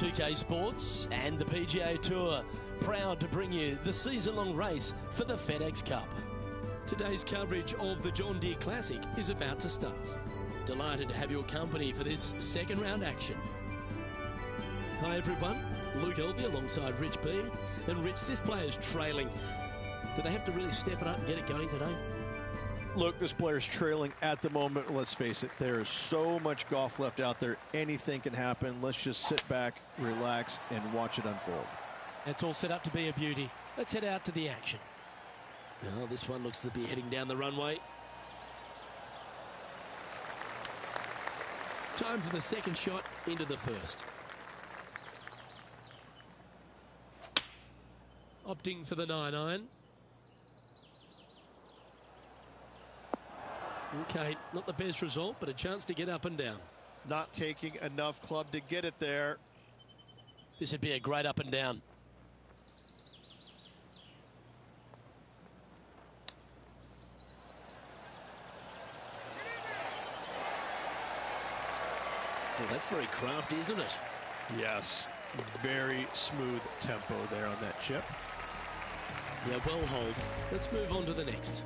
2K Sports and the PGA Tour, proud to bring you the season-long race for the FedEx Cup. Today's coverage of the John Deere Classic is about to start. Delighted to have your company for this second round action. Hi everyone, Luke Elvey alongside Rich Beam. And Rich, this player's trailing. Do they have to really step it up and get it going today? Look, this player's trailing at the moment. Let's face it, there is so much golf left out there. Anything can happen. Let's just sit back, relax, and watch it unfold. It's all set up to be a beauty. Let's head out to the action. Now, this one looks to be heading down the runway. Time for the second shot into the first. Opting for the 9-iron. Okay, not the best result, but a chance to get up and down. Not taking enough club to get it there. This would be a great up and down. Well, that's very crafty, isn't it? Yes, very smooth tempo there on that chip. Yeah, well hold. Let's move on to the next.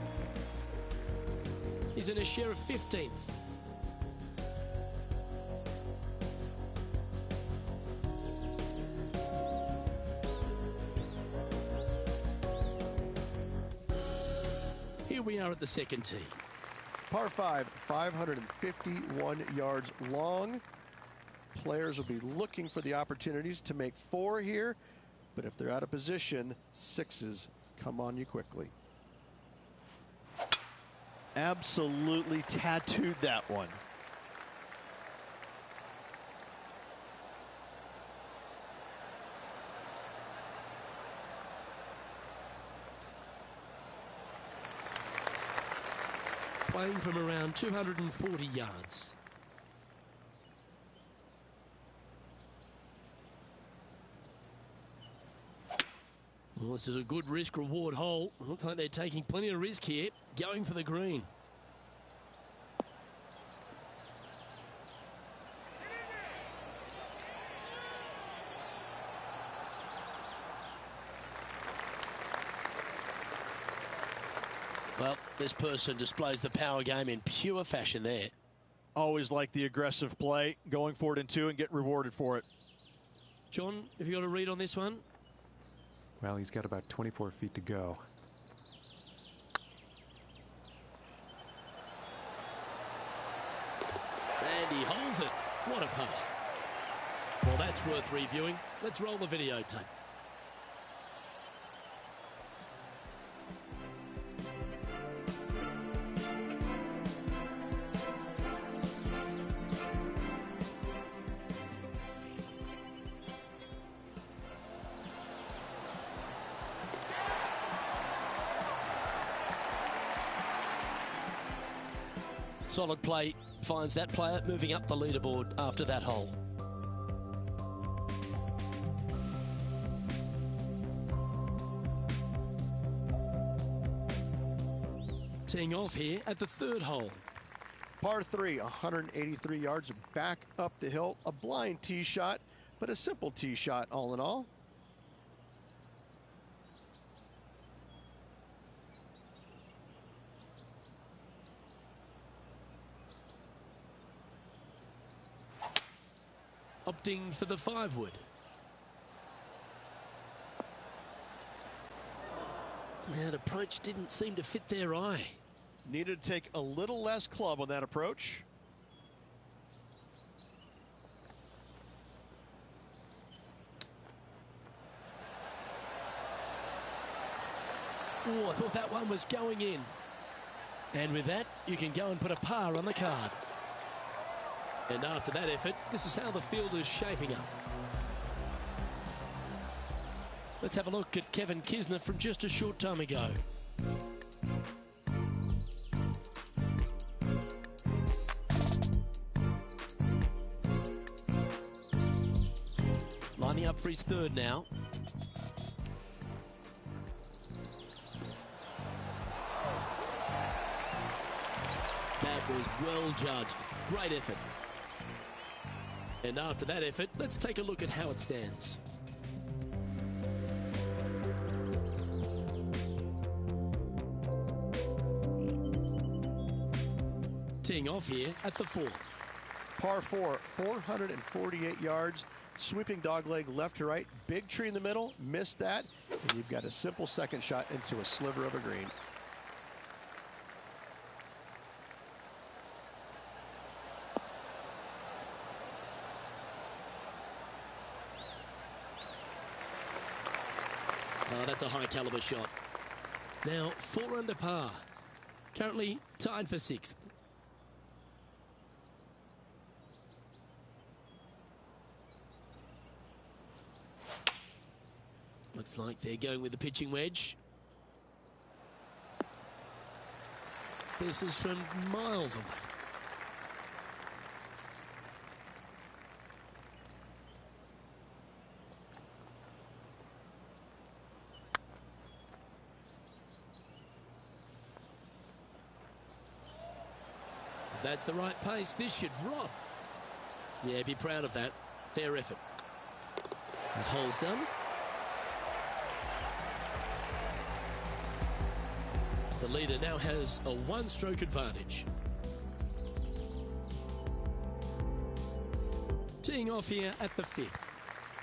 He's in a share of 15th. Here we are at the second tee. Par 5, 551 yards long. Players will be looking for the opportunities to make 4 here, but if they're out of position, 6s come on you quickly. Absolutely tattooed that one. Playing from around 240 yards. Well, this is a good risk-reward hole. Looks like they're taking plenty of risk here, going for the green. Well, this person displays the power game in pure fashion there. Always like the aggressive play, going for it in 2 and get rewarded for it. John, have you got a read on this one? Well, he's got about 24 feet to go. And he holds it. What a putt. Well, that's worth reviewing. Let's roll the videotape. Solid play finds that player moving up the leaderboard after that hole. Teeing off here at the third hole. Par 3, 183 yards back up the hill. A blind tee shot, but a simple tee shot all in all. Opting for the 5-wood. That approach didn't seem to fit their eye. Needed to take a little less club on that approach. Oh, I thought that one was going in. And with that, you can go and put a par on the card. And after that effort, this is how the field is shaping up. Let's have a look at Kevin Kisner from just a short time ago. Lining up for his third now. That was well judged. Great effort. And after that effort, let's take a look at how it stands. Teeing off here at the 4th. Par 4, 448 yards. Sweeping dogleg left to right. Big tree in the middle. Missed that. And you've got a simple second shot into a sliver of a green. Oh, that's a high caliber shot. Now 4 under par. Currently tied for 6th. Looks like they're going with the pitching wedge. This is from miles away. That's the right pace. This should drop. Yeah, be proud of that. Fair effort. That hole's done. The leader now has a 1-stroke advantage. Teeing off here at the 5th.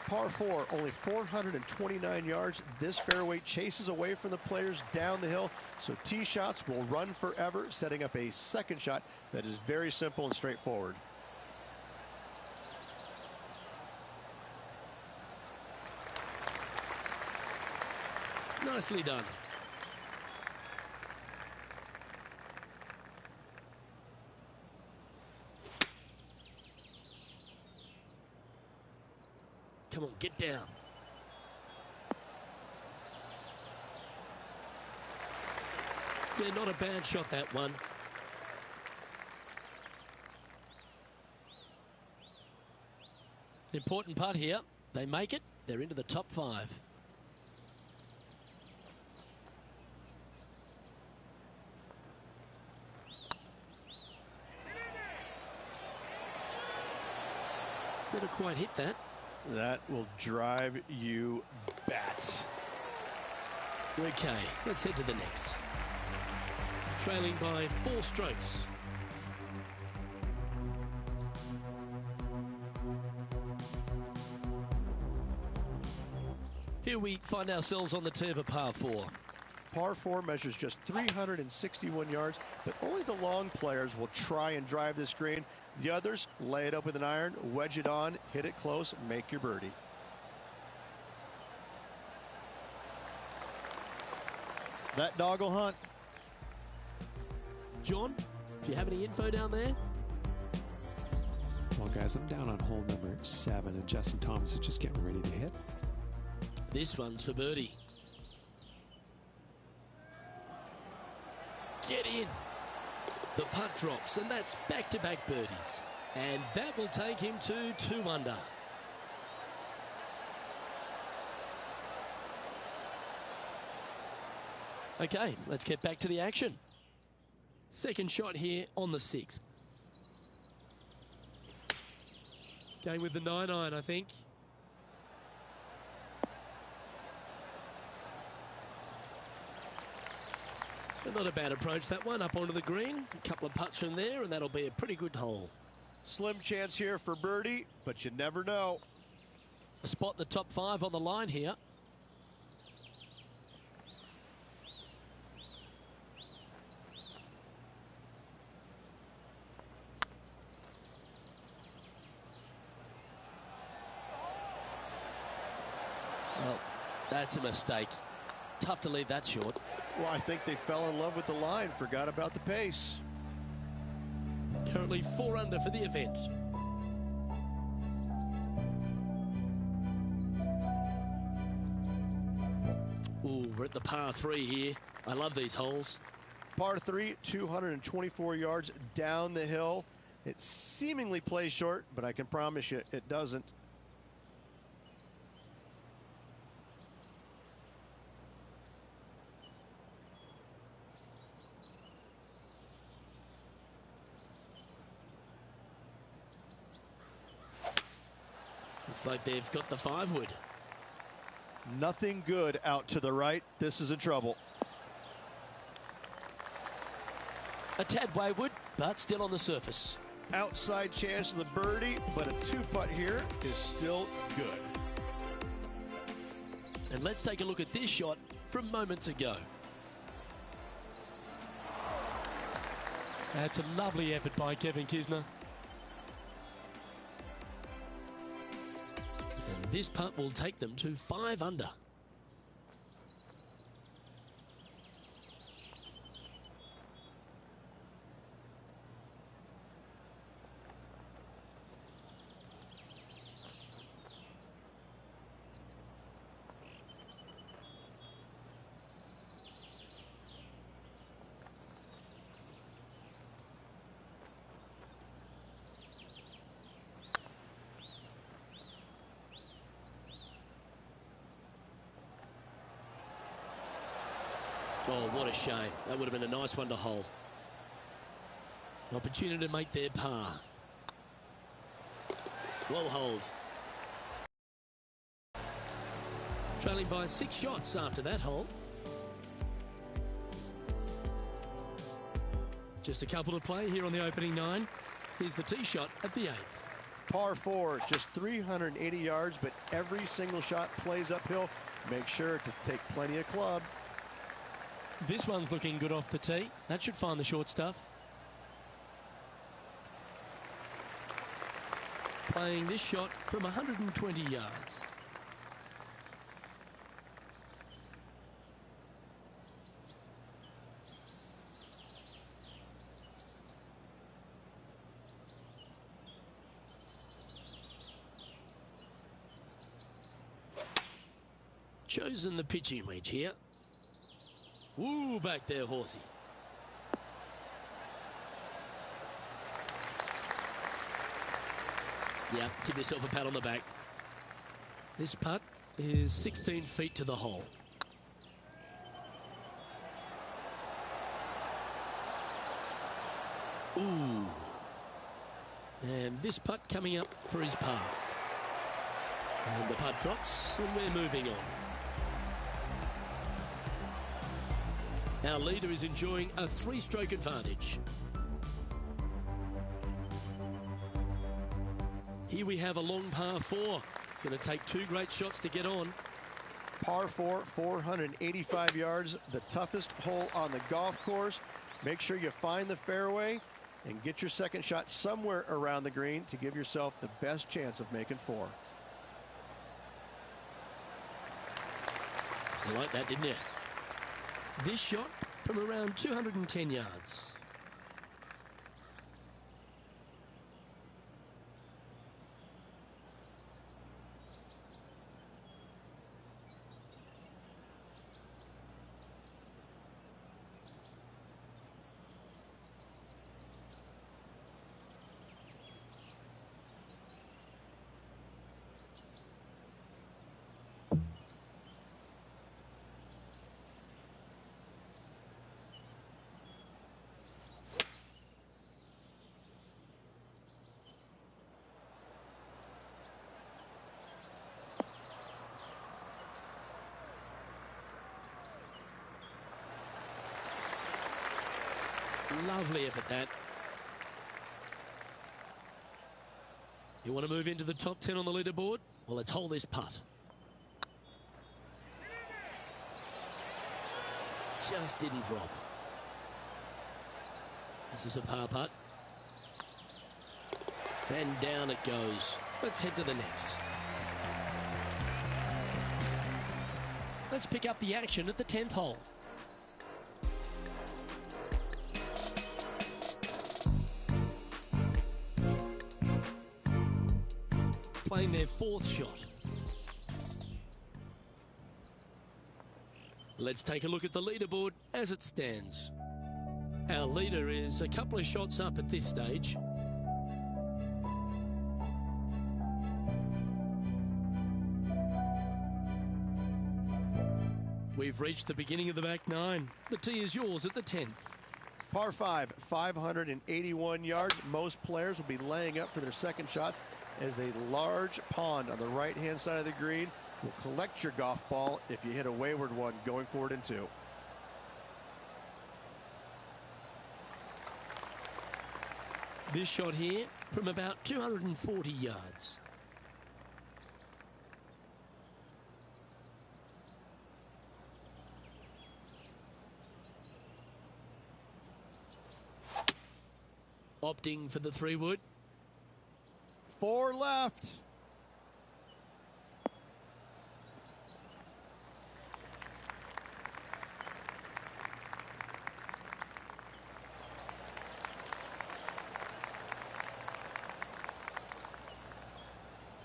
Par 4, only 429 yards. This fairway chases away from the players down the hill, so tee shots will run forever, setting up a second shot that is very simple and straightforward. Nicely done. Come on, get down. Yeah, not a bad shot, that one. Important putt here. They make it. They're into the top 5. Never quite hit that. That will drive you bats. Okay, let's head to the next. Trailing by 4 strokes. Here we find ourselves on the tee of a par 4. Par 4 measures just 361 yards, but only the long players will try and drive this green. The others lay it up with an iron, wedge it on, hit it close, make your birdie. That dog will hunt. John, do you have any info down there? Well, guys, I'm down on hole number 7, and Justin Thomas is just getting ready to hit. This one's for birdie. Get in. The putt drops, and that's back-to-back birdies. And that will take him to 2 under. Okay, let's get back to the action. Second shot here on the 6th. Going with the 9-iron, I think. But not a bad approach, that one, up onto the green. A couple of putts from there, and that'll be a pretty good hole. Slim chance here for birdie, but you never know. A spot in the top 5 on the line here. Well, that's a mistake. Tough to leave that short. Well, I think they fell in love with the line, forgot about the pace. Currently 4 under for the event. Ooh, we're at the par 3 here. I love these holes. Par 3, 224 yards down the hill. It seemingly plays short, but I can promise you it doesn't. Looks like they've got the 5-wood. Nothing good out to the right. This is in trouble. A tad wayward, but still on the surface. Outside chance of the birdie, but a 2-putt here is still good. And let's take a look at this shot from moments ago. That's a lovely effort by Kevin Kisner. And this putt will take them to 5 under. Oh, what a shame. That would have been a nice one to hole. An opportunity to make their par. Well holed. Trailing by 6 shots after that hole. Just a couple to play here on the opening 9. Here's the tee shot at the 8th. Par 4, just 380 yards, but every single shot plays uphill. Make sure to take plenty of club. This one's looking good off the tee. That should find the short stuff. Playing this shot from 120 yards. Chosen the pitching wedge here. Ooh, back there, horsey. Yeah, give yourself a pat on the back. This putt is 16 feet to the hole. Ooh. And this putt coming up for his par. And the putt drops, and we're moving on. Our leader is enjoying a 3-stroke advantage. Here we have a long par 4. It's going to take 2 great shots to get on. Par 4, 485 yards, the toughest hole on the golf course. Make sure you find the fairway and get your second shot somewhere around the green to give yourself the best chance of making 4. You like that, didn't you? This shot from around 210 yards. Lovely effort, that. You want to move into the top 10 on the leaderboard? Well, let's hold this putt. Just didn't drop. This is a par putt. And down it goes. Let's head to the next. Let's pick up the action at the 10th hole. Playing their 4th shot. Let's take a look at the leaderboard as it stands. Our leader is a couple of shots up at this stage. We've reached the beginning of the back 9. The tee is yours at the 10th. Par 5, 581 yards. Most players will be laying up for their second shots is a large pond on the right-hand side of the green. Will collect your golf ball if you hit a wayward one going forward in 2. This shot here from about 240 yards. Opting for the 3-wood. 4 left.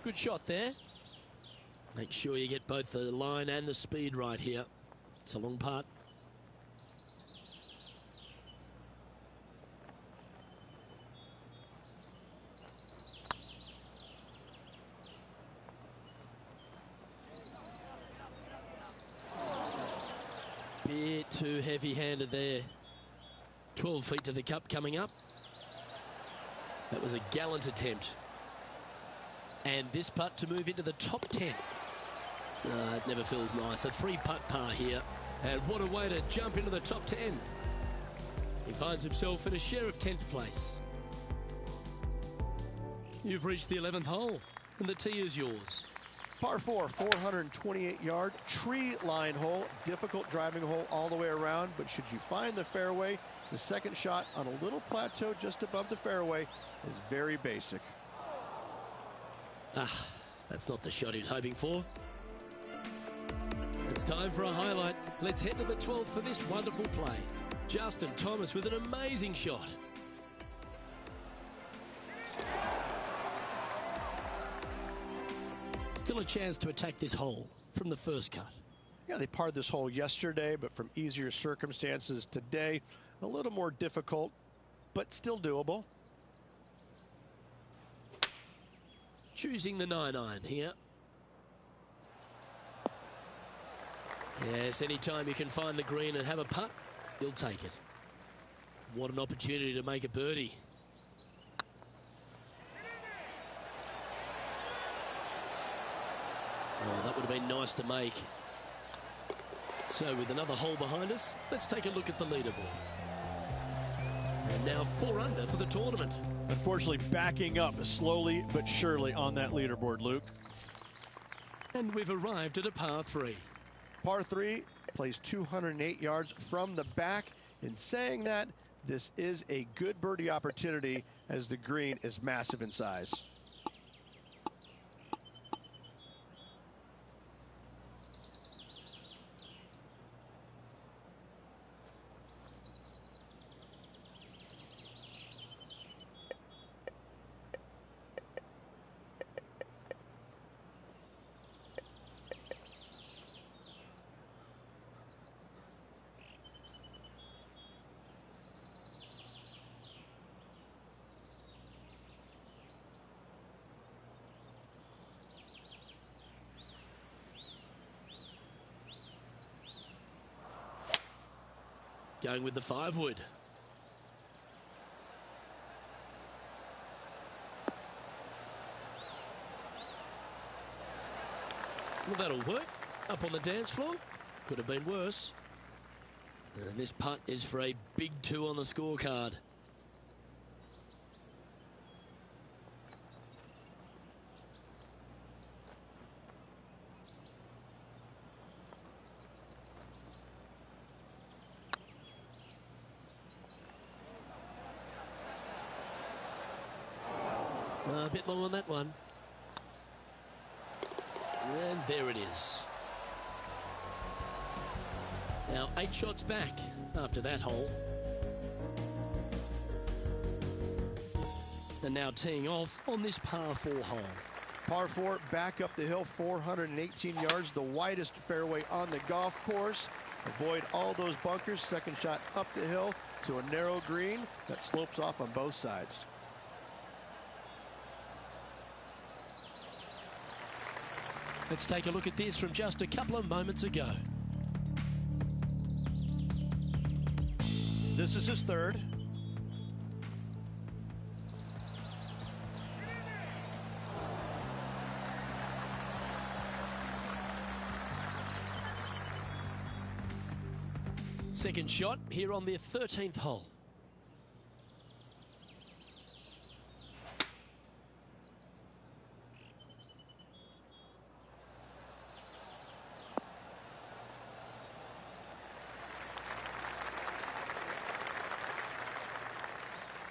Good shot there. Make sure you get both the line and the speed right here. It's a long putt. Bit too heavy-handed there. 12 feet to the cup coming up. That was a gallant attempt. And this putt to move into the top 10. It never feels nice. A 3-putt par here. And what a way to jump into the top 10. He finds himself in a share of 10th place. You've reached the 11th hole, and the tee is yours. Par 4, 428-yard tree line hole. Difficult driving hole all the way around, but should you find the fairway, the second shot on a little plateau just above the fairway is very basic. That's not the shot he was hoping for. It's time for a highlight. Let's head to the 12th for this wonderful play. Justin Thomas with an amazing shot. Still a chance to attack this hole from the first cut. Yeah, they parred this hole yesterday, but from easier circumstances today, a little more difficult, but still doable. Choosing the 9-iron here. Yes, anytime you can find the green and have a putt, you'll take it. What an opportunity to make a birdie. Oh, that would have been nice to make. So with another hole behind us, let's take a look at the leaderboard. And now 4 under for the tournament. Unfortunately, backing up slowly but surely on that leaderboard, Luke. And we've arrived at a par 3. Par 3 plays 208 yards from the back. In saying that, this is a good birdie opportunity as the green is massive in size. Going with the 5-wood. Well, that'll work. Up on the dance floor. Could have been worse. And this putt is for a big 2 on the scorecard. A bit low on that one. And there it is. Now 8 shots back after that hole. And now teeing off on this par 4 hole. Par 4 back up the hill, 418 yards, the widest fairway on the golf course. Avoid all those bunkers. Second shot up the hill to a narrow green that slopes off on both sides. Let's take a look at this from just a couple of moments ago. This is his 3rd. second shot here on their 13th hole.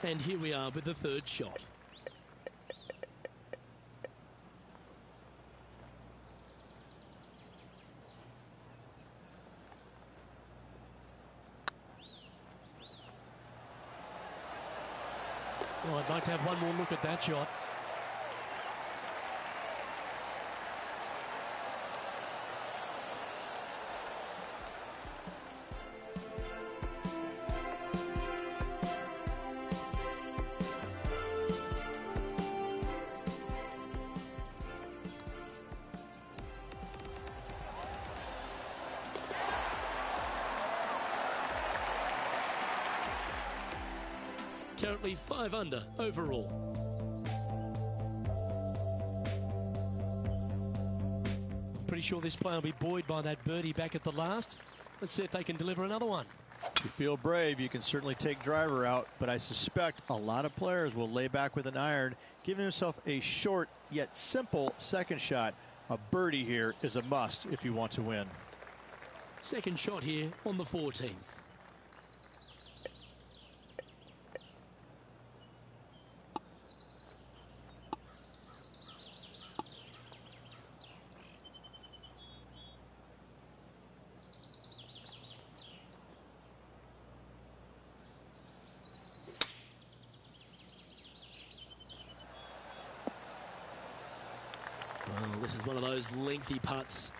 And here we are with the third shot. Oh, I'd like to have one more look at that shot. Currently 5 under overall. Pretty sure this player will be buoyed by that birdie back at the last. Let's see if they can deliver another one. If you feel brave, you can certainly take driver out, but I suspect a lot of players will lay back with an iron, giving himself a short yet simple second shot. A birdie here is a must if you want to win. Second shot here on the 14th. Well, this is one of those lengthy putts.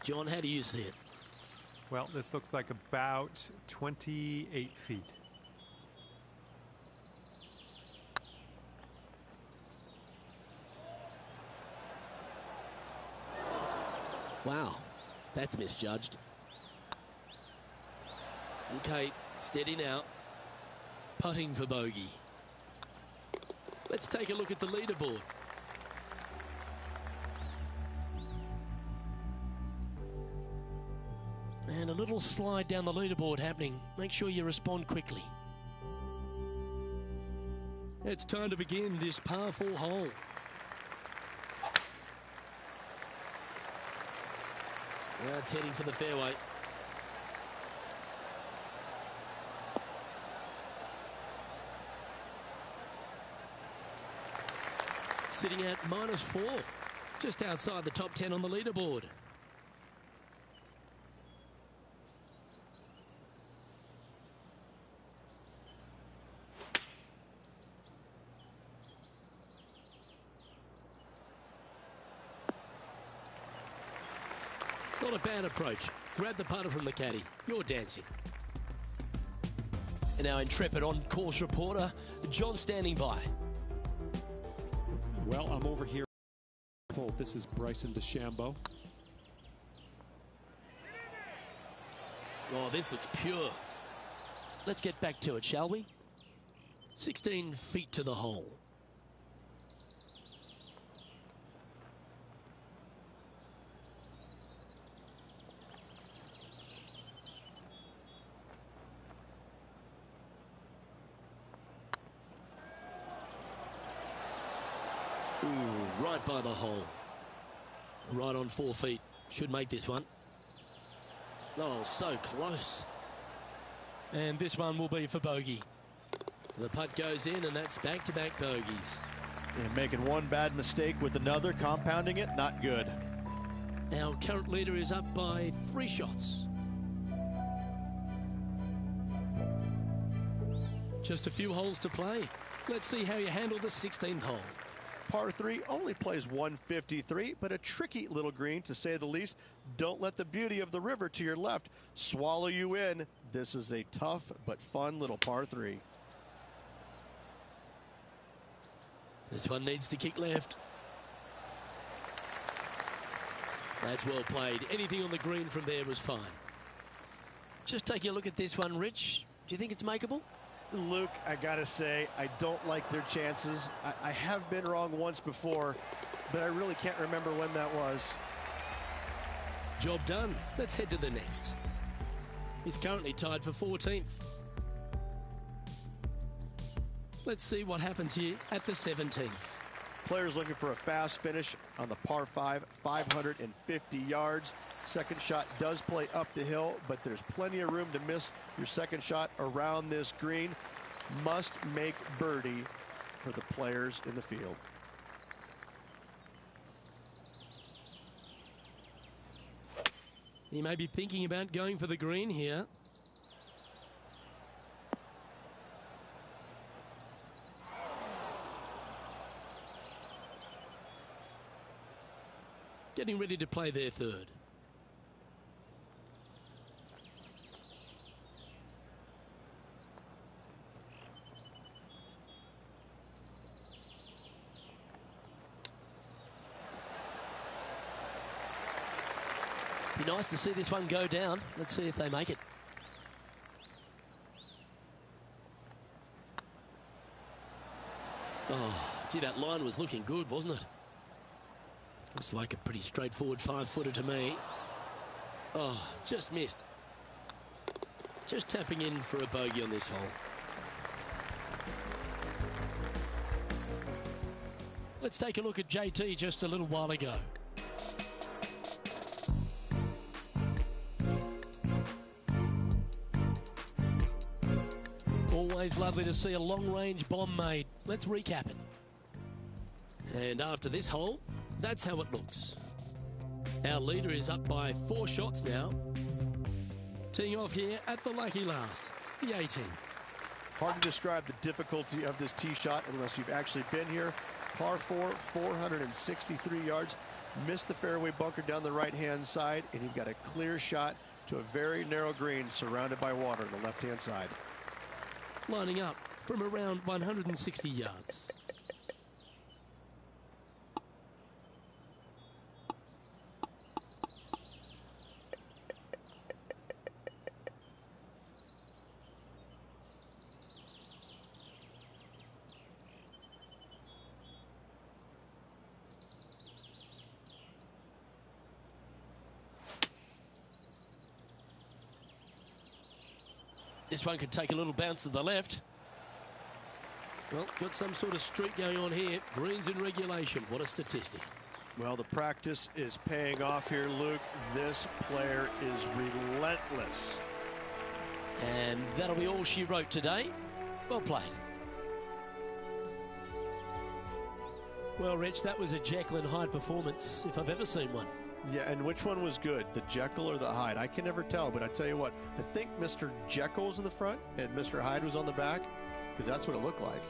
John, how do you see it? Well, this looks like about 28 feet. Wow, that's misjudged. Okay, steady now. Putting for bogey. Let's take a look at the leaderboard. And a little slide down the leaderboard happening. Make sure you respond quickly. It's time to begin this par 4 hole. Now it's heading for the fairway. Sitting at -4, just outside the top 10 on the leaderboard. Not a bad approach. Grab the putter from the caddy. You're dancing. And our intrepid on-course reporter, John, standing by. Well, I'm over here. This is Bryson DeChambeau. Oh, this looks pure. Let's get back to it, shall we? 16 feet to the hole. Ooh, right by the hole. Right on 4 feet. Should make this one. Oh, so close. And this one will be for bogey. The putt goes in, and that's back-to-back bogeys. And making one bad mistake with another, compounding it, not good. Our current leader is up by 3 shots. Just a few holes to play. Let's see how you handle the 16th hole. Par 3 only plays 153, but a tricky little green to say the least. Don't let the beauty of the river to your left swallow you in. This is a tough but fun little par 3. This one needs to kick left. That's well played. Anything on the green from there was fine. Just taking a look at this one, Rich. Do you think it's makeable? Luke, I gotta say, I don't like their chances. I have been wrong once before, but I really can't remember when that was. Job done. Let's head to the next. He's currently tied for 14th. Let's see what happens here at the 17th. Players looking for a fast finish on the par 5, 550 yards. Second shot does play up the hill, but there's plenty of room to miss your second shot around this green. Must make birdie for the players in the field. He may be thinking about going for the green here. Getting ready to play their third. Be nice to see this one go down. Let's see if they make it. Oh, gee, that line was looking good, wasn't it? Looks like a pretty straightforward 5-footer to me. Oh, just missed. Just tapping in for a bogey on this hole. Let's take a look at JT just a little while ago. Always lovely to see a long-range bomb made. Let's recap it. And after this hole, that's how it looks. Our leader is up by 4 shots now. Teeing off here at the lucky last, the 18. Hard to describe the difficulty of this tee shot unless you've actually been here. Par 4, 463 yards. Missed the fairway bunker down the right-hand side, and you've got a clear shot to a very narrow green surrounded by water on the left-hand side. Lining up from around 160 yards. This one could take a little bounce to the left. Well, got some sort of streak going on here. Greens in regulation. What a statistic. Well, the practice is paying off here, Luke. This player is relentless. And that'll be all she wrote today. Well played. Well, Rich, that was a Jekyll and Hyde performance, if I've ever seen one. Yeah, and which one was good, the Jekyll or the Hyde? I can never tell, but I tell you what, I think Mr. Jekyll was in the front and Mr. Hyde was on the back, because that's what it looked like.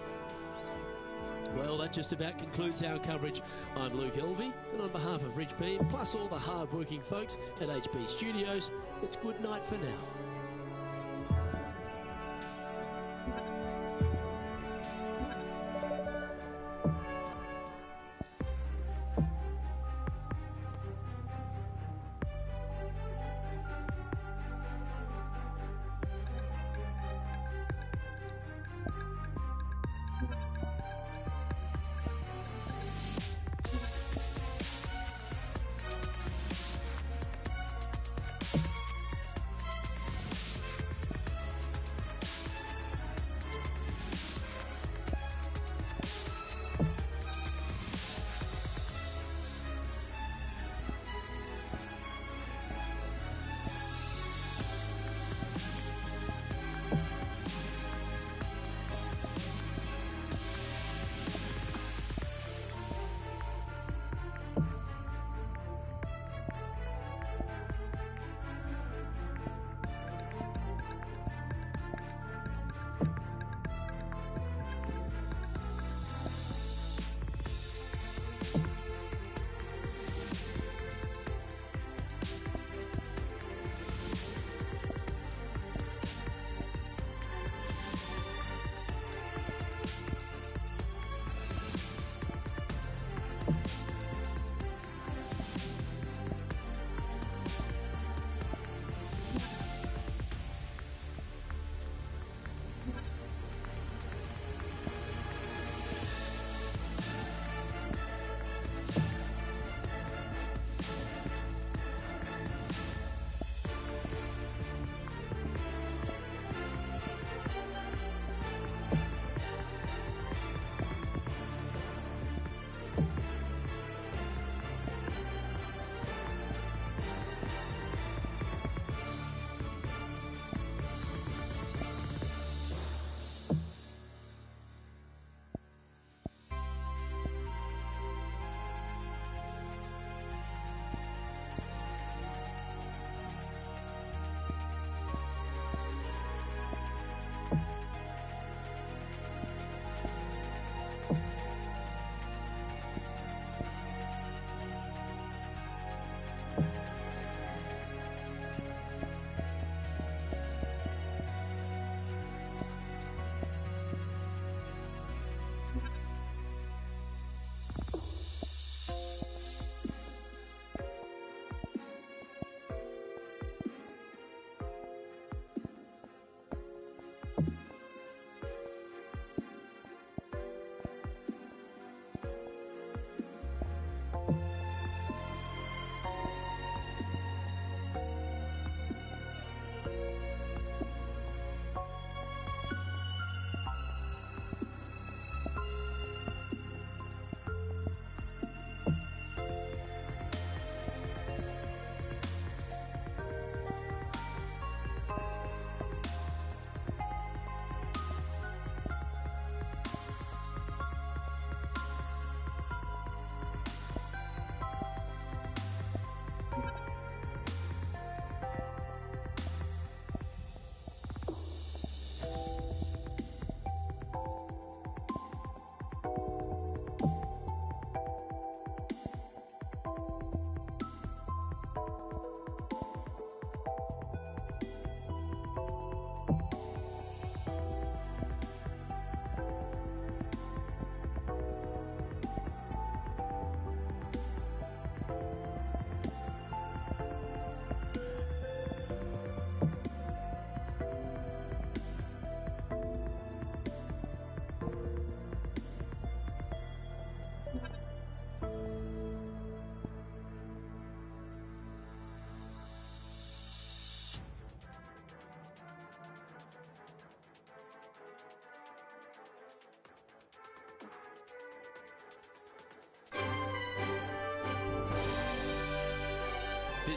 Well, that just about concludes our coverage. I'm Luke Elvey, and on behalf of Rich Beam, plus all the hard-working folks at HB Studios, it's good night for now.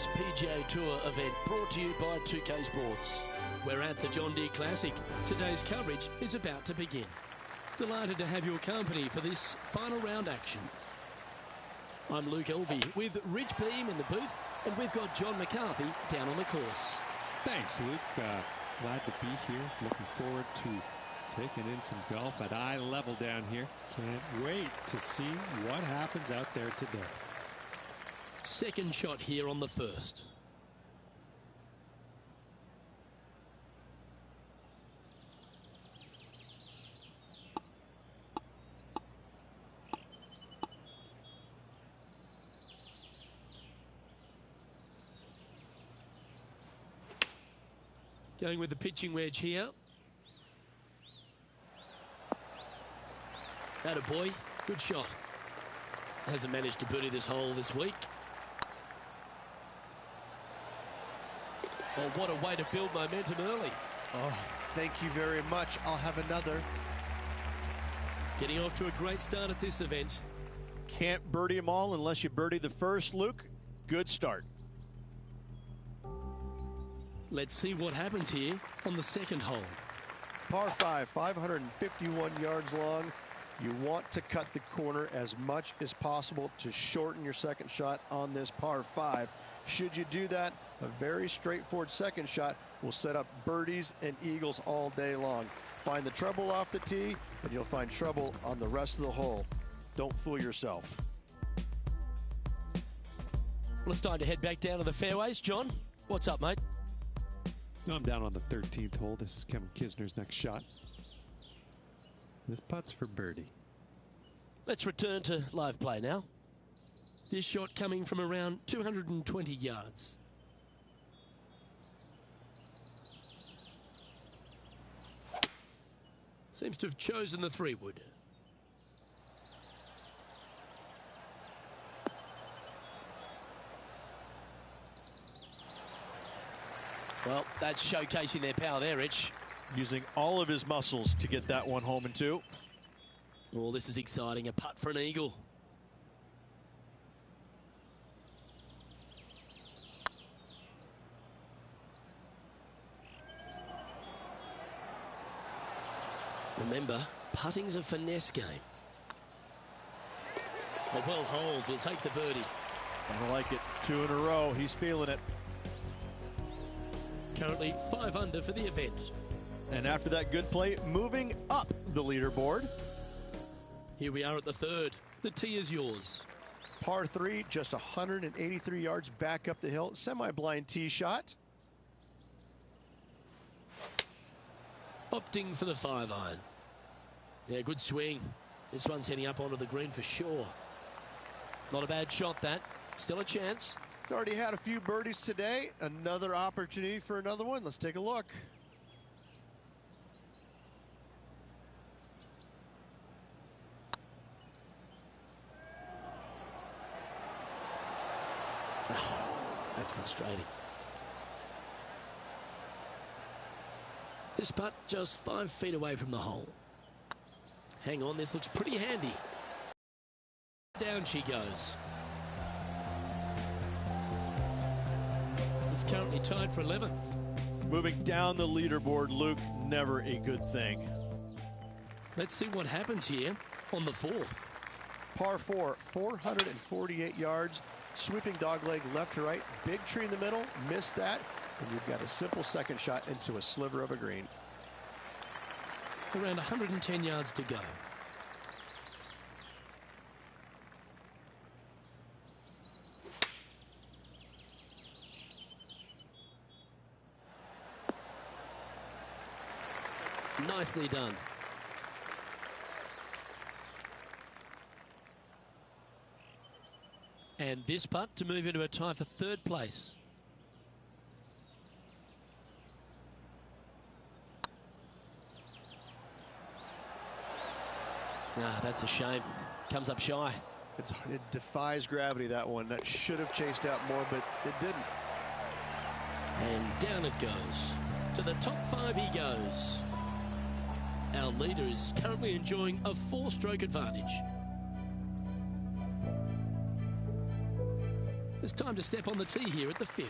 this PGA Tour event brought to you by 2K Sports. We're at the John Deere Classic. Today's coverage is about to begin. Delighted to have your company for this final round action. I'm Luke Elvey with Rich Beam in the booth, and we've got John McCarthy down on the course. Thanks, Luke. Glad to be here. Looking forward to taking in some golf at eye level down here. Can't wait to see what happens out there today. Second shot here on the first. Going with the pitching wedge here. Attaboy, good shot. Hasn't managed to birdie this hole this week. Oh, what a way to build momentum early. Oh, thank you very much. I'll have another. Getting off to a great start at this event. Can't birdie them all unless you birdie the first, Luke. Good start. Let's see what happens here on the second hole. Par 5, 551 yards long. You want to cut the corner as much as possible to shorten your second shot on this par 5. Should you do that, a very straightforward second shot will set up birdies and eagles all day long. Find the trouble off the tee, and you'll find trouble on the rest of the hole. Don't fool yourself. Well, it's time to head back down to the fairways. John, what's up, mate? I'm down on the 13th hole. This is Kevin Kisner's next shot. This putt's for birdie. Let's return to live play now. This shot coming from around 220 yards. Seems to have chosen the 3-wood. Well, that's showcasing their power there, Rich. Using all of his muscles to get that one home in 2. Oh, this is exciting. A putt for an eagle. Remember, putting's a finesse game. A well holed will take the birdie. I like it. 2 in a row. He's feeling it. Currently 5 under for the event. And after that good play, moving up the leaderboard. Here we are at the third. The tee is yours. Par 3, just 183 yards back up the hill. Semi-blind tee shot. Opting for the 5-iron. Yeah, good swing. This one's heading up onto the green for sure. Not a bad shot, that. Still a chance. Already had a few birdies today. Another opportunity for another one. Let's take a look. Oh, that's frustrating. This putt just 5 feet away from the hole. Hang on, this looks pretty handy. Down she goes. It's currently tied for 11th. Moving down the leaderboard, Luke, never a good thing. Let's see what happens here on the 4th. Par 4, 448 yards. Sweeping dogleg left to right. Big tree in the middle. Missed that. And you've got a simple second shot into a sliver of a green. Around 110 yards to go. Nicely done. And this putt to move into a tie for 3rd place. Ah, that's a shame. Comes up shy. It defies gravity, that one. That should have chased out more, but it didn't. And down it goes. To the top 5 he goes. Our leader is currently enjoying a 4-stroke advantage. It's time to step on the tee here at the 5th.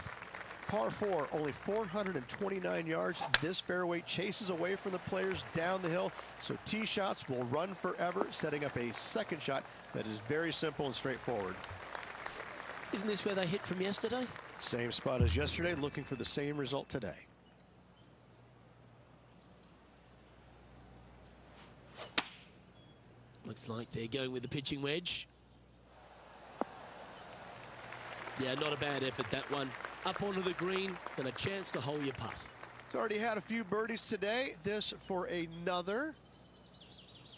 Par 4, only 429 yards. This fairway chases away from the players down the hill, so tee shots will run forever, setting up a second shot that is very simple and straightforward. Isn't this where they hit from yesterday? Same spot as yesterday, looking for the same result today. Looks like they're going with the pitching wedge. Yeah, not a bad effort, that one. Up onto the green and a chance to hole your putt. He's already had a few birdies today. This for another.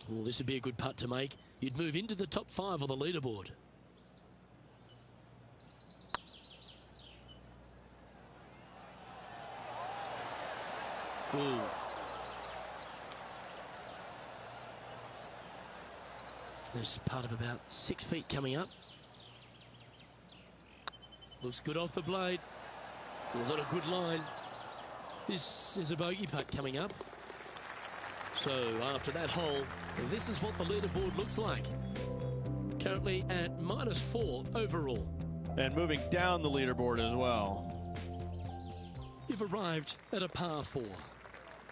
Well, this would be a good putt to make. You'd move into the top 5 on the leaderboard. Ooh. There's part of about 6 feet coming up. Looks good off the blade. It was on a good line. This is a bogey putt coming up. So after that hole, this is what the leaderboard looks like. Currently at -4 overall. And moving down the leaderboard as well. You've arrived at a par 4.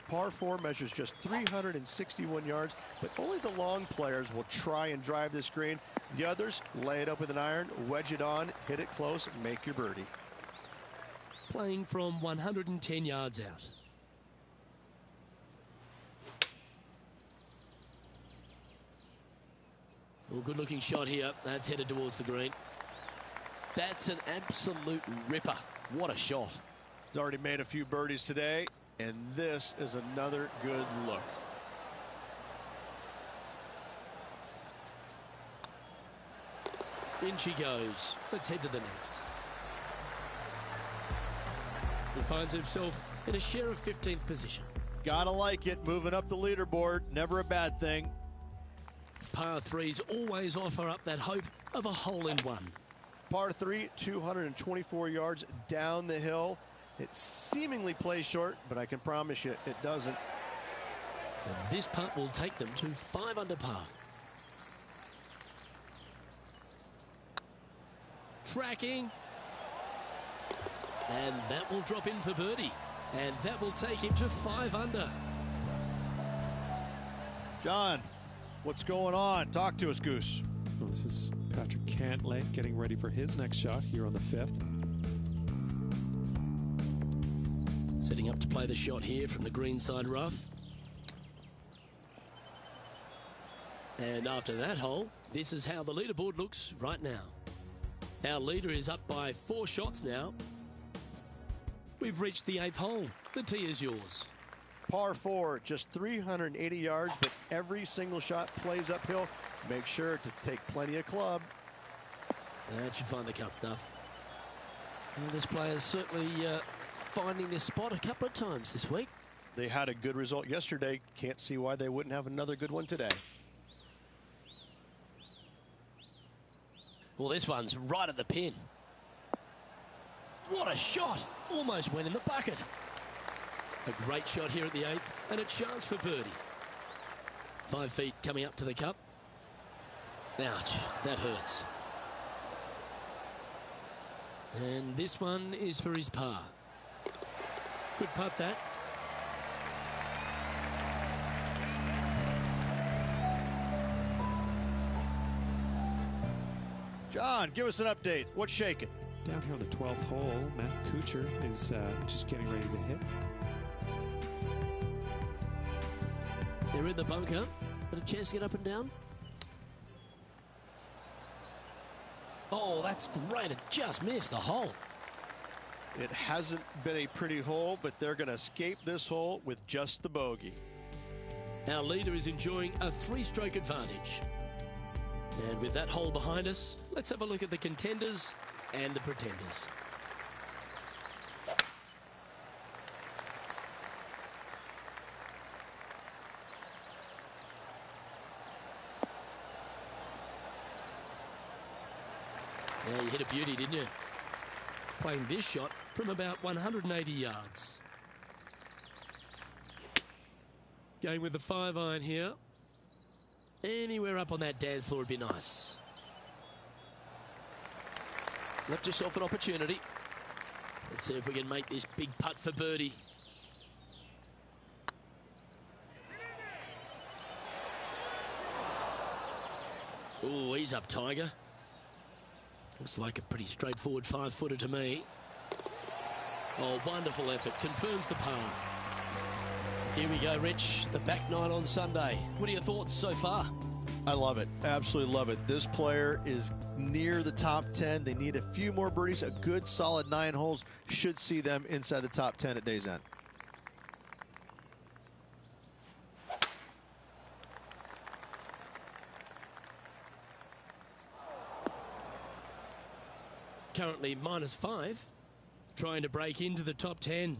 Par 4 measures just 361 yards, but only the long players will try and drive this green. The others lay it up with an iron, wedge it on, hit it close, and make your birdie. Playing from 110 yards out. Well, good looking shot here. That's headed towards the green. That's an absolute ripper. What a shot. He's already made a few birdies today, and this is another good look. In she goes. Let's head to the next. He finds himself in a share of 15th position. Gotta like it, moving up the leaderboard, never a bad thing. Par 3s always offer up that hope of a hole-in-one. Par 3, 224 yards down the hill. It seemingly plays short, but I can promise you it doesn't. And this putt will take them to 5 under par. Tracking. And that will drop in for birdie. And that will take him to 5 under. John, what's going on? Talk to us, Goose. Well, this is Patrick Cantlay getting ready for his next shot here on the 5th. Setting up to play the shot here from the greenside rough. And after that hole, this is how the leaderboard looks right now. Our leader is up by 4 shots now. We've reached the 8th hole. The tee is yours. Par 4, just 380 yards, but every single shot plays uphill. Make sure to take plenty of club. That should find the cut stuff. Well, this player's certainly finding this spot a couple of times this week. They had a good result yesterday. Can't see why they wouldn't have another good one today. Well, this one's right at the pin. What a shot! Almost went in the bucket. A great shot here at the 8th, and a chance for birdie. 5 feet coming up to the cup. Ouch, that hurts. And this one is for his par. Good putt, that. John, give us an update. What's shaking? Down here on the 12th hole, Matt Kuchar is just getting ready to hit. They're in the bunker. Got a chance to get up and down. Oh, that's great. It just missed the hole. It hasn't been a pretty hole, but they're going to escape this hole with just the bogey. Our leader is enjoying a 3-stroke advantage. And with that hole behind us, let's have a look at the contenders and the pretenders. Yeah, you hit a beauty, didn't you? Playing this shot from about 180 yards. Going with the 5-iron here. Anywhere up on that dance floor would be nice. Left yourself an opportunity. Let's see if we can make this big putt for birdie. Oh, he's up, Tiger. Looks like a pretty straightforward 5-footer to me. Oh, wonderful effort. Confirms the par. Here we go, Rich. The back nine on Sunday. What are your thoughts so far? I love it. Absolutely love it. This player is near the top 10. They need a few more birdies. A good solid 9 holes should see them inside the top 10 at day's end. Currently -5, trying to break into the top 10.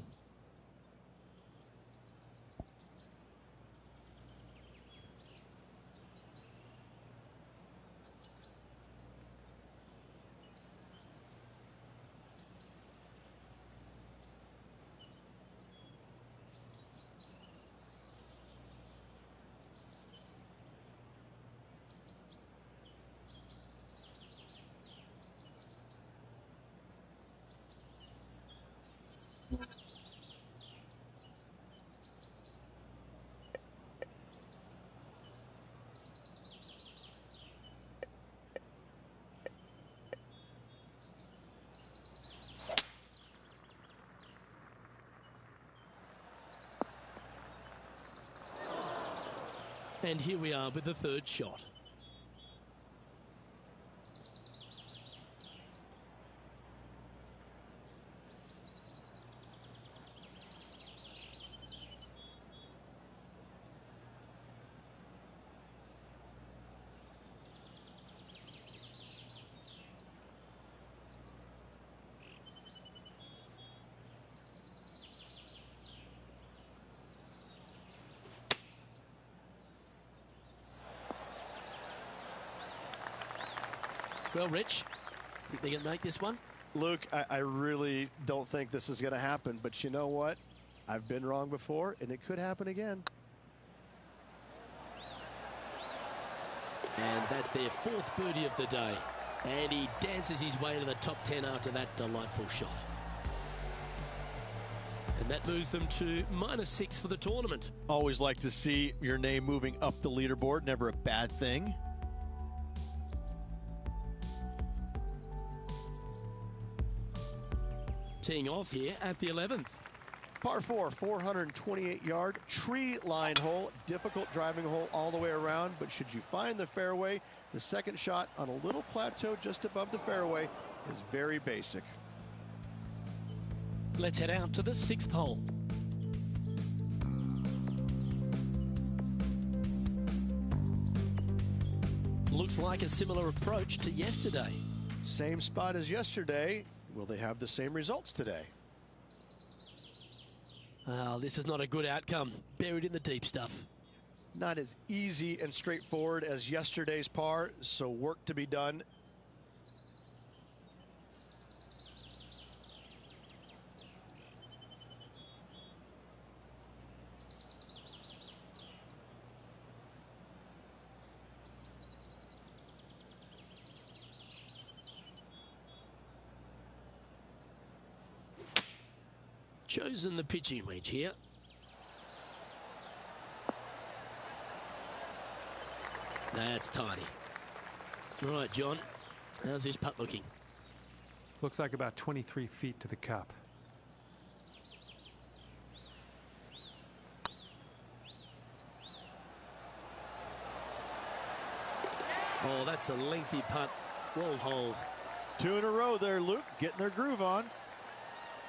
And here we are with the third shot. Well, Rich, think they can make this one? Luke, I really don't think this is going to happen, but you know what? I've been wrong before, and it could happen again. And that's their 4th birdie of the day. And he dances his way to the top 10 after that delightful shot. And that moves them to -6 for the tournament. Always like to see your name moving up the leaderboard. Never a bad thing. Teeing off here at the 11th. Par 4, 428-yard tree line hole. Difficult driving hole all the way around, but should you find the fairway, the second shot on a little plateau just above the fairway is very basic. Let's head out to the 6th hole. Looks like a similar approach to yesterday. Same spot as yesterday. Will they have the same results today? This is not a good outcome. Buried in the deep stuff. Not as easy and straightforward as yesterday's par, so work to be done. Chosen the pitching wedge here. That's tidy. All right, John, how's this putt looking? Looks like about 23 feet to the cup. Oh, that's a lengthy putt. Well holed. 2 in a row there, Luke. Getting their groove on.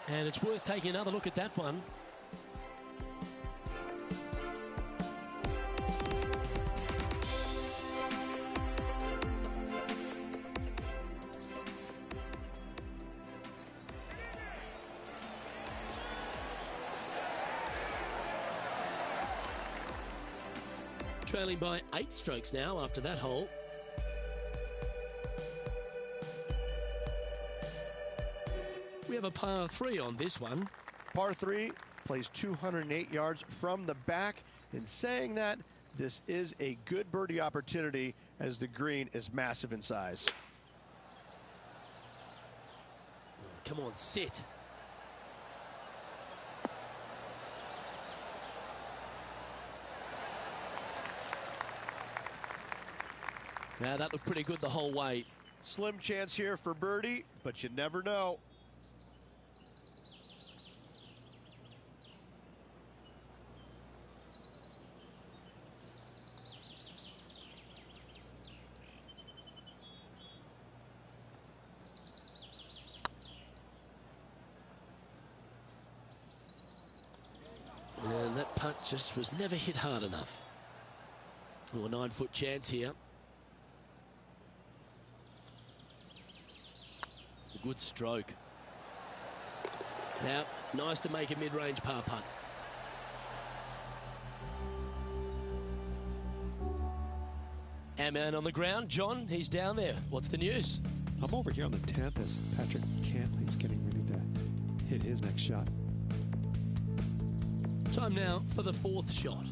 And it's worth taking another look at that one. Trailing by 8 strokes now after that hole. We have a par 3 on this one. Par 3 plays 208 yards from the back. In saying that, this is a good birdie opportunity as the green is massive in size. come on, sit. Now that looked pretty good the whole way. Slim chance here for birdie, but you never know. And that putt just was never hit hard enough. Oh, a 9-foot chance here. A good stroke. Now, nice to make a mid-range par putt. Our man on the ground, John, he's down there. What's the news? I'm over here on the 10th as Patrick Cantlay's getting ready to hit his next shot. Time now for the 4th shot.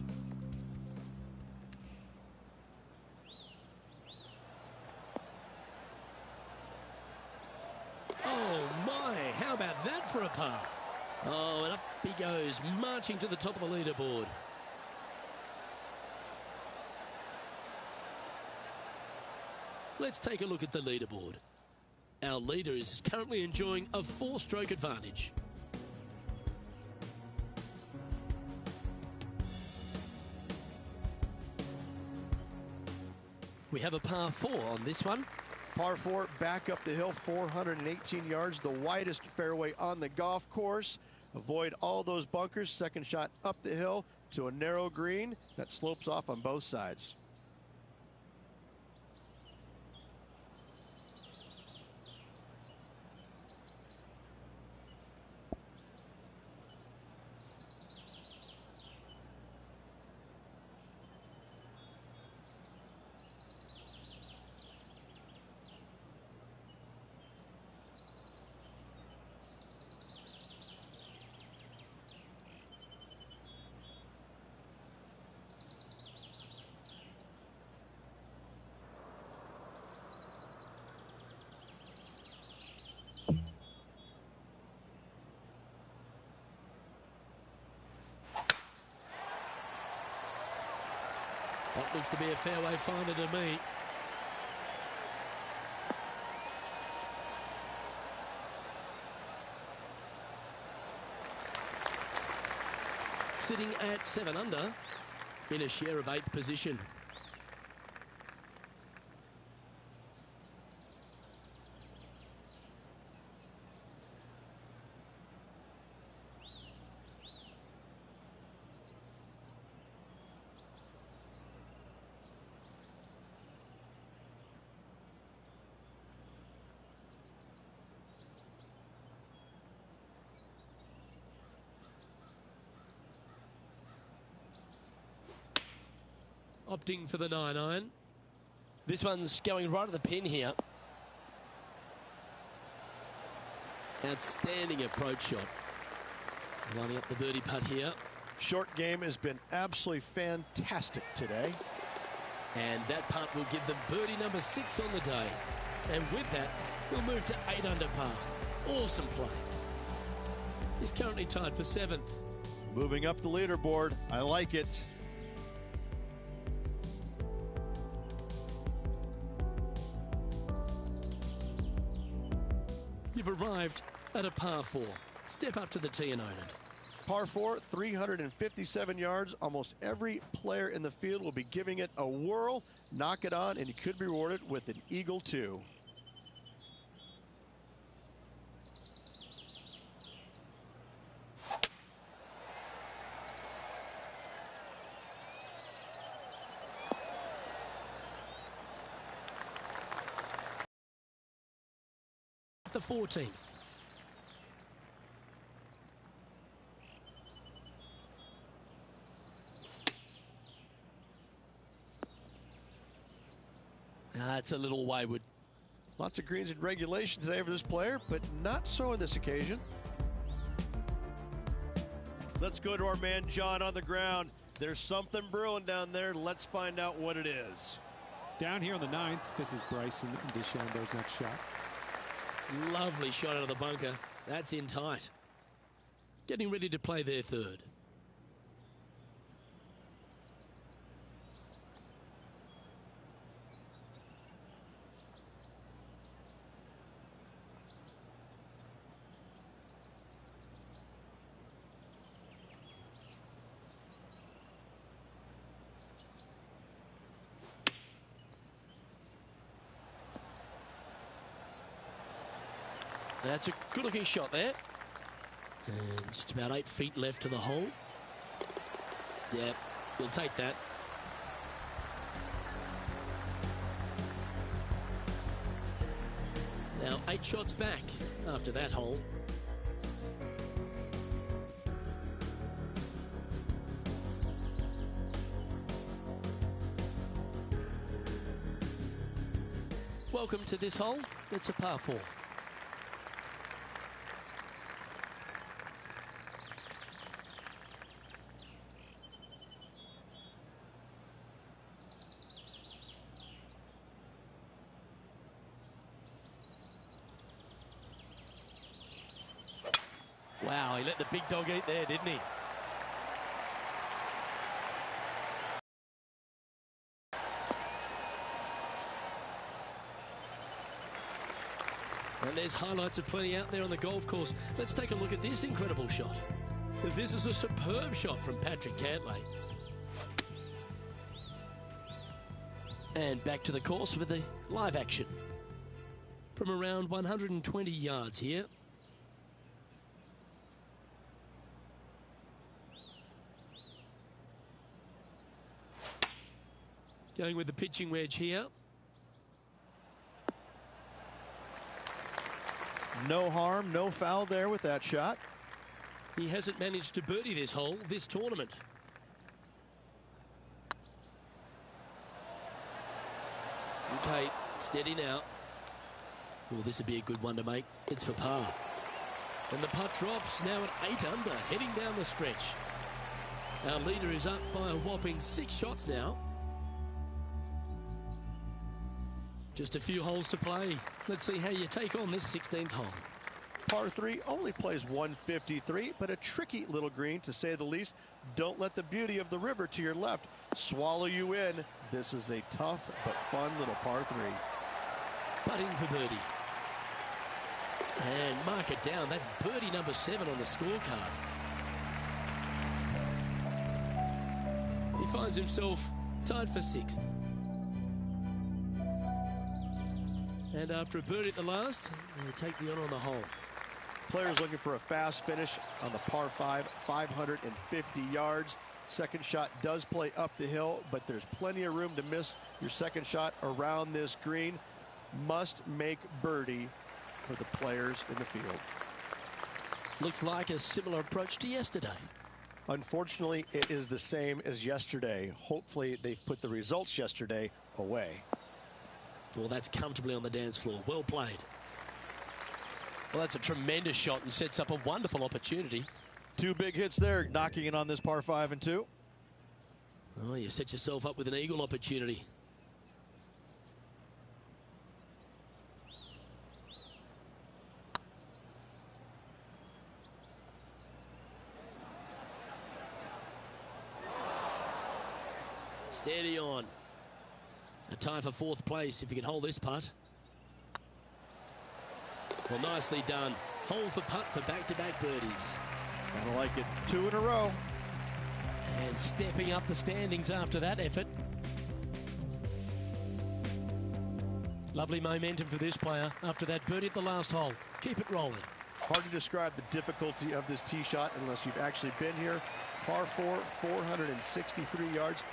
Oh my, how about that for a par? Oh, and up he goes, marching to the top of the leaderboard. Let's take a look at the leaderboard. Our leader is currently enjoying a 4-stroke advantage. We have a par 4 on this one. Par 4 back up the hill, 418 yards, the widest fairway on the golf course. Avoid all those bunkers. Second shot up the hill to a narrow green that slopes off on both sides. That looks to be a fairway finder to me. Sitting at 7 under in a share of 8th position. Opting for the 9-iron. This one's going right at the pin here. Outstanding approach shot. Lining up the birdie putt here. Short game has been absolutely fantastic today. And that putt will give them birdie number 6 on the day. And with that, we'll move to 8 under par. Awesome play. He's currently tied for 7th. Moving up the leaderboard. I like it. You've arrived at a par 4. Step up to the tee and own it. Par 4, 357 yards. Almost every player in the field will be giving it a whirl. Knock it on, and you could be rewarded with an eagle too. The 14th. That's a little wayward. Lots of greens in regulation today for this player, but not so on this occasion. Let's go to our man John on the ground. There's something brewing down there. Let's find out what it is. Down here on the 9th, this is Bryson DeChambeau's next shot. Lovely shot out of the bunker. That's in tight. Getting ready to play their third. That's a good-looking shot there. And just about 8 feet left to the hole. Yep, he'll take that. Now 8 shots back after that hole. Welcome to this hole. It's a par 4. Wow, he let the big dog eat there, didn't he? And there's highlights of plenty out there on the golf course. Let's take a look at this incredible shot. This is a superb shot from Patrick Cantlay. And back to the course with the live action. From around 120 yards here. Going with the pitching wedge here. No harm, no foul there with that shot. He hasn't managed to birdie this hole, this tournament. Okay, steady now. Well, this would be a good one to make. It's for par. And the putt drops now at 8 under, heading down the stretch. Our leader is up by a whopping 6 shots now. Just a few holes to play. Let's see how you take on this 16th hole. Par 3 only plays 153, but a tricky little green to say the least. Don't let the beauty of the river to your left swallow you in. This is a tough but fun little par 3. Putting for birdie. And mark it down. That's birdie number 7 on the scorecard. He finds himself tied for 6th. And after a birdie at the last, he'll take the honor on the hole. Players looking for a fast finish on the par 5, 550 yards. Second shot does play up the hill, but there's plenty of room to miss your second shot around this green. Must make birdie for the players in the field. Looks like a similar approach to yesterday. Unfortunately, it is the same as yesterday. Hopefully, they've put the results yesterday away. Well, that's comfortably on the dance floor. Well played. Well, that's a tremendous shot and sets up a wonderful opportunity. 2 big hits there, knocking it on this par 5 and 2. Oh, you set yourself up with an eagle opportunity. Steady on. A tie for 4th place if you can hold this putt. Well, nicely done. Holds the putt for back-to-back birdies. I like it. 2 in a row. And stepping up the standings after that effort. Lovely momentum for this player after that birdie at the last hole. Keep it rolling. Hard to describe the difficulty of this tee shot unless you've actually been here. Par 4, 463 yards.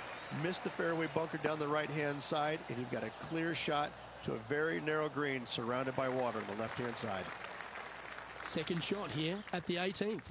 Missed the fairway bunker down the right-hand side, and you've got a clear shot to a very narrow green surrounded by water on the left-hand side. Second shot here at the 18th.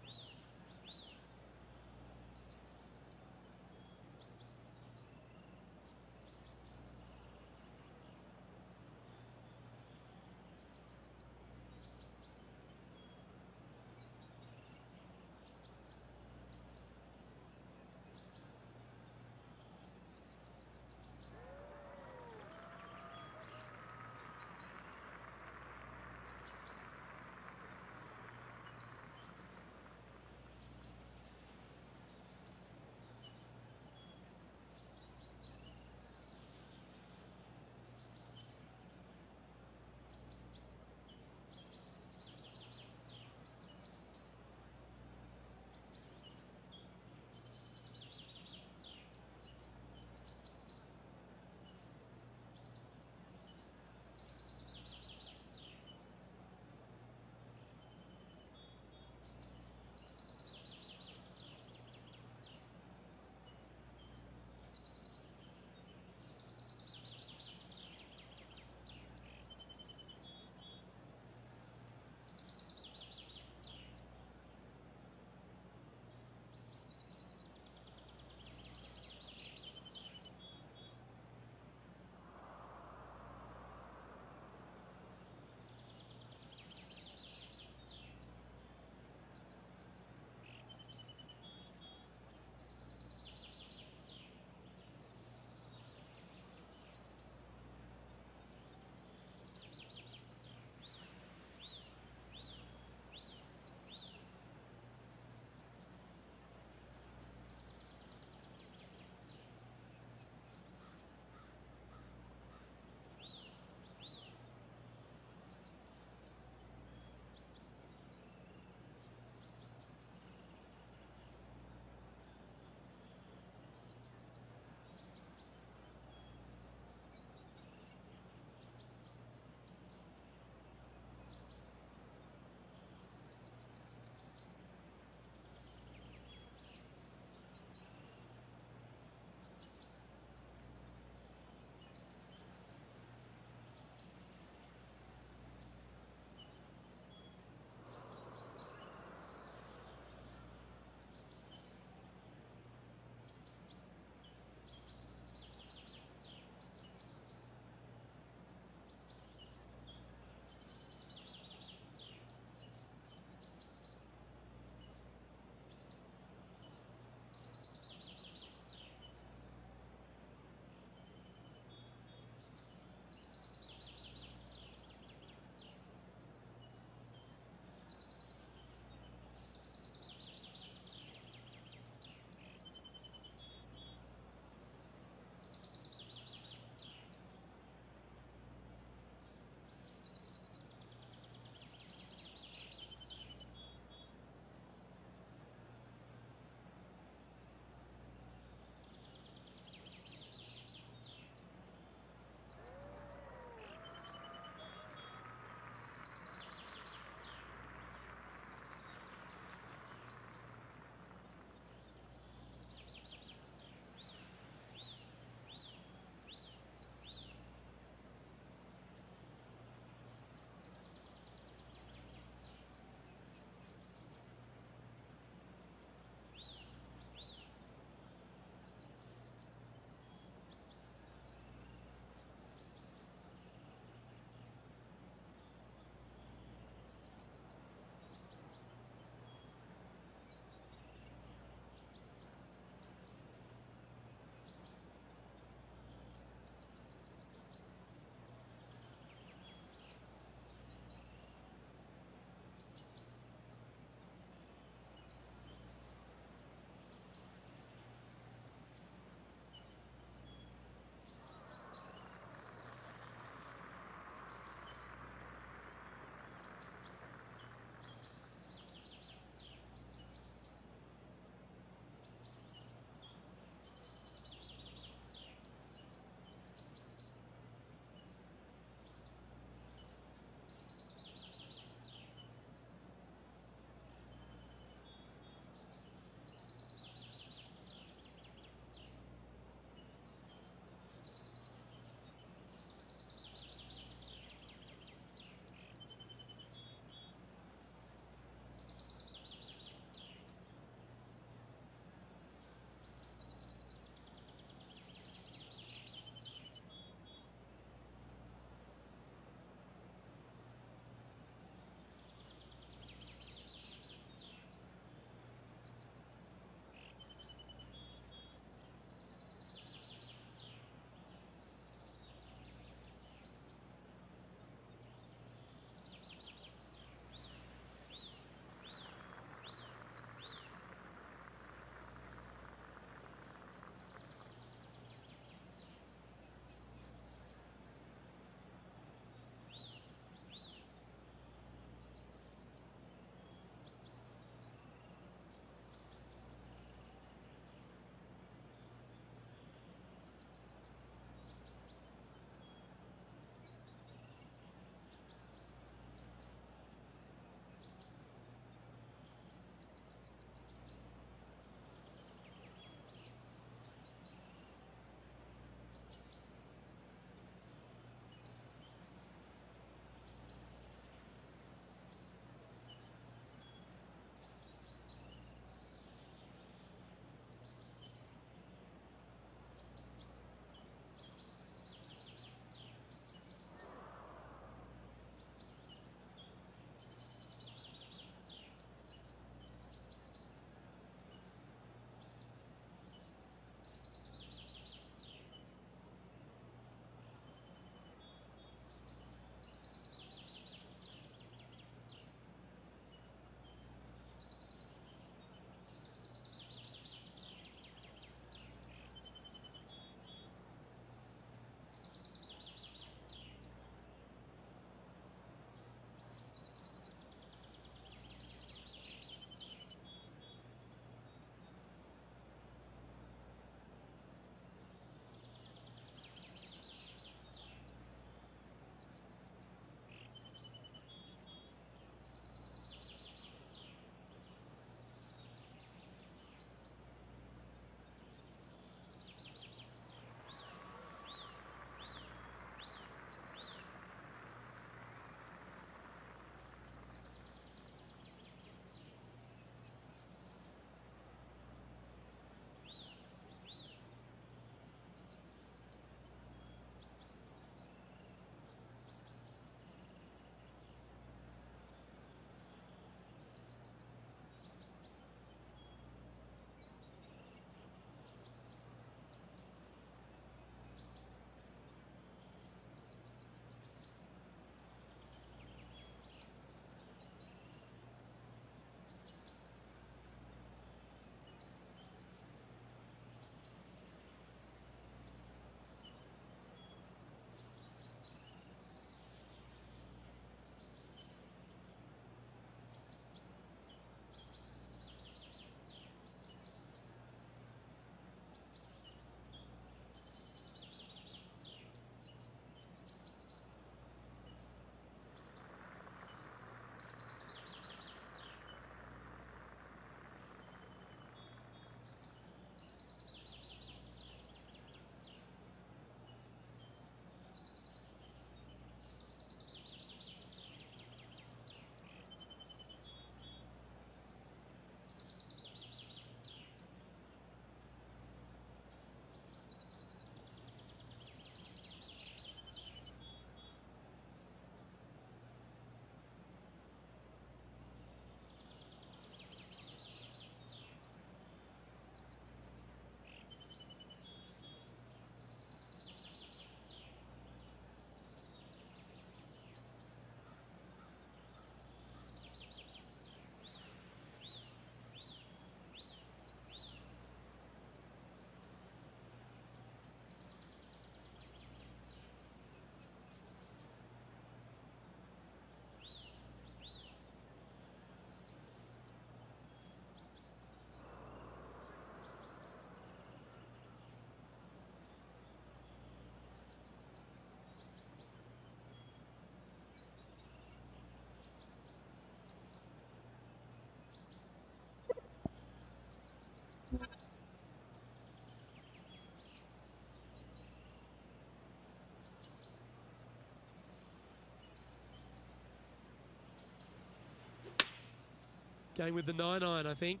Going with the 9-iron, I think.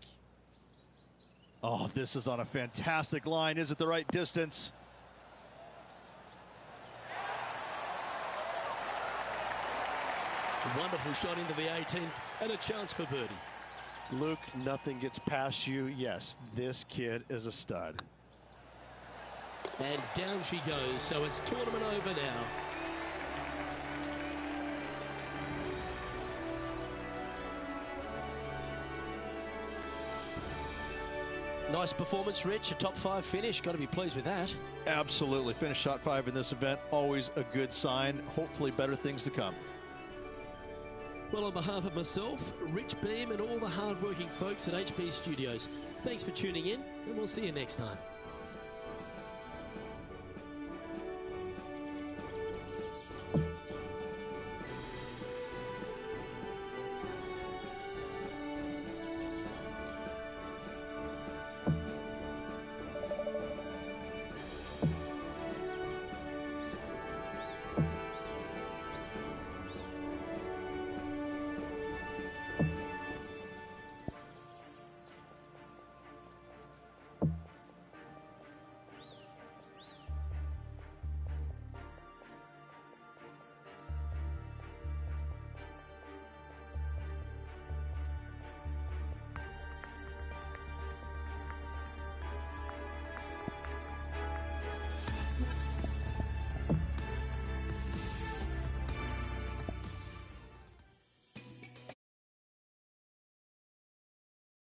Oh, this is on a fantastic line. Is it the right distance? A wonderful shot into the 18th and a chance for birdie. Luke, nothing gets past you. Yes, this kid is a stud. And down she goes, so it's tournament over now. Nice performance, Rich. A top 5 finish. Got to be pleased with that. Absolutely. Finish shot 5 in this event. Always a good sign. Hopefully better things to come. Well, on behalf of myself, Rich Beem, and all the hard-working folks at HP Studios, thanks for tuning in, and we'll see you next time.